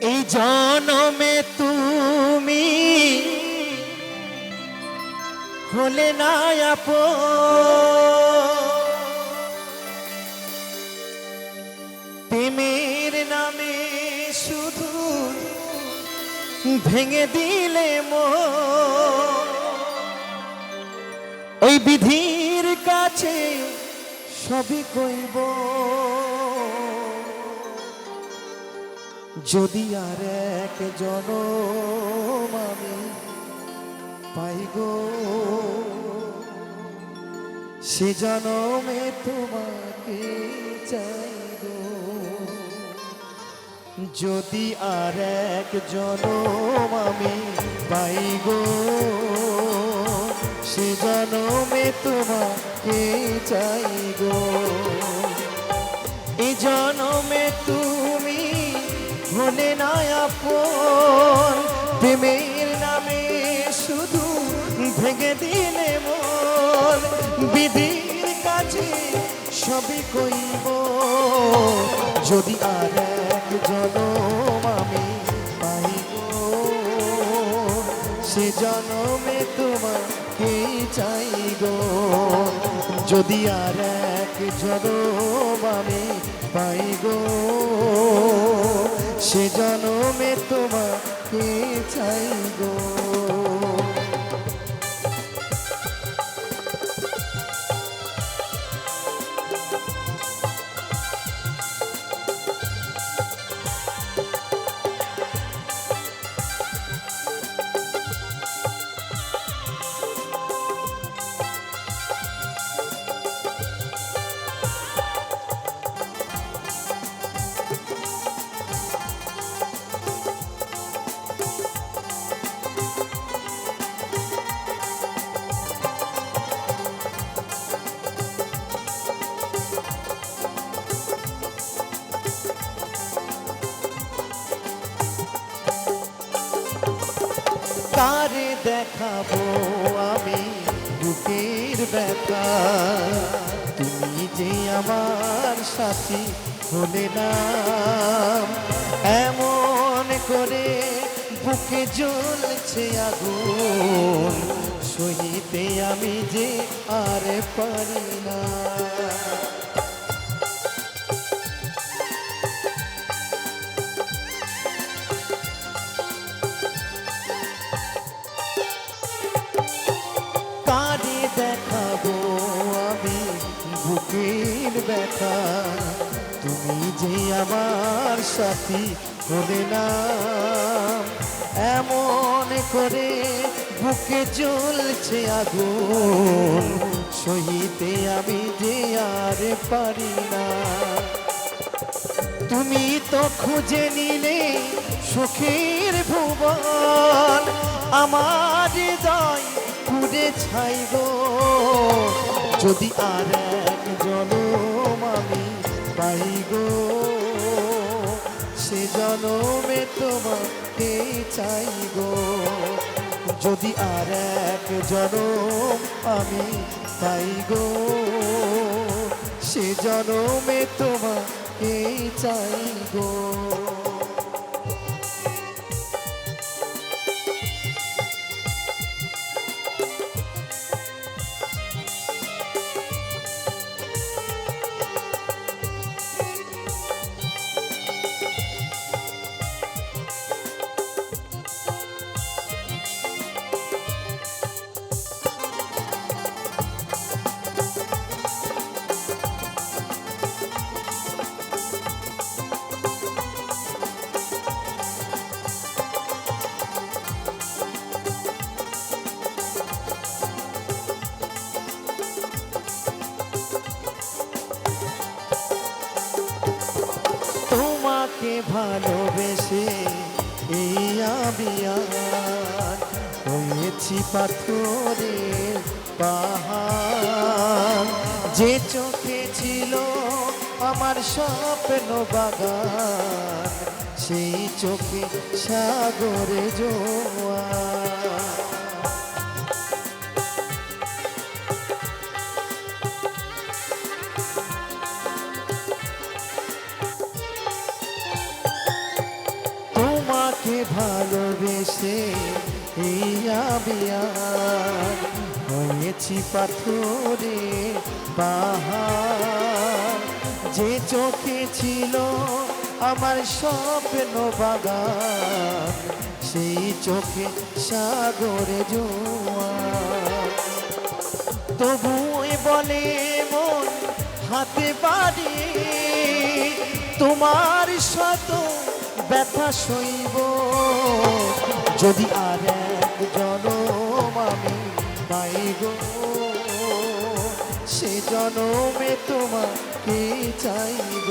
এই জনমে তুমি হলে না প্রেমের নামে শুধু ভেঙে দিলে ওই বিধির কাছে সবই কইব যদি আর এক জনম আমি পাই গো সে জনমে তোমাকে চাই গো যদি আর এক জনম আমি পাই গো সে জনমে তোমাকে চাই গো এই জনমে তুমি হলে না আপন প্রেমের নামে শুধু ভেঙে দিলে মন বিধির কাছে সবই কইব যদি আর এক জনম আমি পাই গো সে জনমে তোমাকে চাই গো যদি আর এক জনম আমি পাই গো সে জনমে তোমাকে চাই গো কারে দেখাবো আমি বুকের ব্যথা তুমি যে আমার সাথী হলে না এমন করে বুকে জ্বলছে আগুন সহিতে আমি যে আর পারি না দেখাবো আমি বুকের ব্যথা তুমি যে আমার সাথী হলে না এমন করে বুকে জ্বলছে আগুন সহিতে আমি যে আর পারি না তুমি তো খুঁজে নিলে সুখের ভুবন আমার হৃদয় পুড়ে ছাই গো যদি আর এক জনম আমি পাই গো সে জনমে তোমাকে চাই গো যদি আর এক জনম আমি পাই গো সে জনমে তোমাকে চাই গো তোমাকে ভালোবেসে এই আমি আর হয়েছি পাথরের পাহাড় যে চোখে ছিল আমার স্বপ্ন বাগান সেই চোখে সাগরে জোয়ার ভালোবেসে এই আমি আর হয়েছি পাথরে পাহাড়। যে চোখে ছিল আমার স্বপ্ন বাগান, সেই চোখে সাগরে জোয়ার। তবুই বলে মন হাতে বাড়িয়ে, তোমার শত ব্যথা সইব। যদি আর এক জনম আমি পাই গো, সে জনমে তোমাকে চাইব।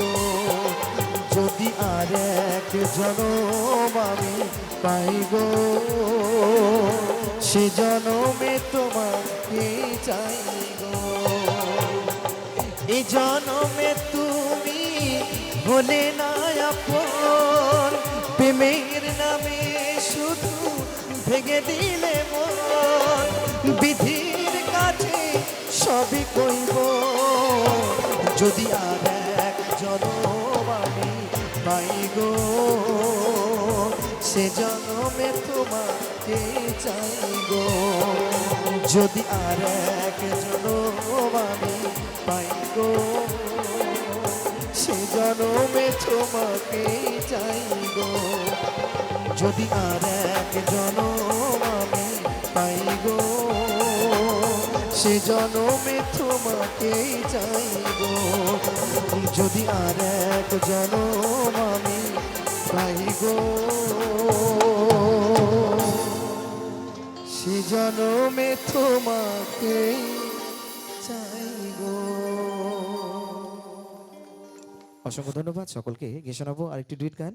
যদি আর এক জনম আমি পাই গো, সে জনমে তোমাকে চাইব। এই জনমে তুমি হলে না আপন, প্রেমের নামে শুধু ভেঙে দিলে মন। বিধির কাছে সবই কইব, যদি আর এক জনম আমি পাই গো, সে জনমে তোমাকে চাইব। যদি আর এক জনম আমি পাই গো, সে জনমে তোমাকে চাইব। যদি আর এক জনম আমি পাই গো, সে জনমে তোমাকে চাইব। যদি আর এক জনম আমি পাই গো, সে জনমে তোমাকে চাইব। অসংখ্য ধন্যবাদ সকলকে। গিয়ে শোনাবো আরেকটি ডুয়েট গান।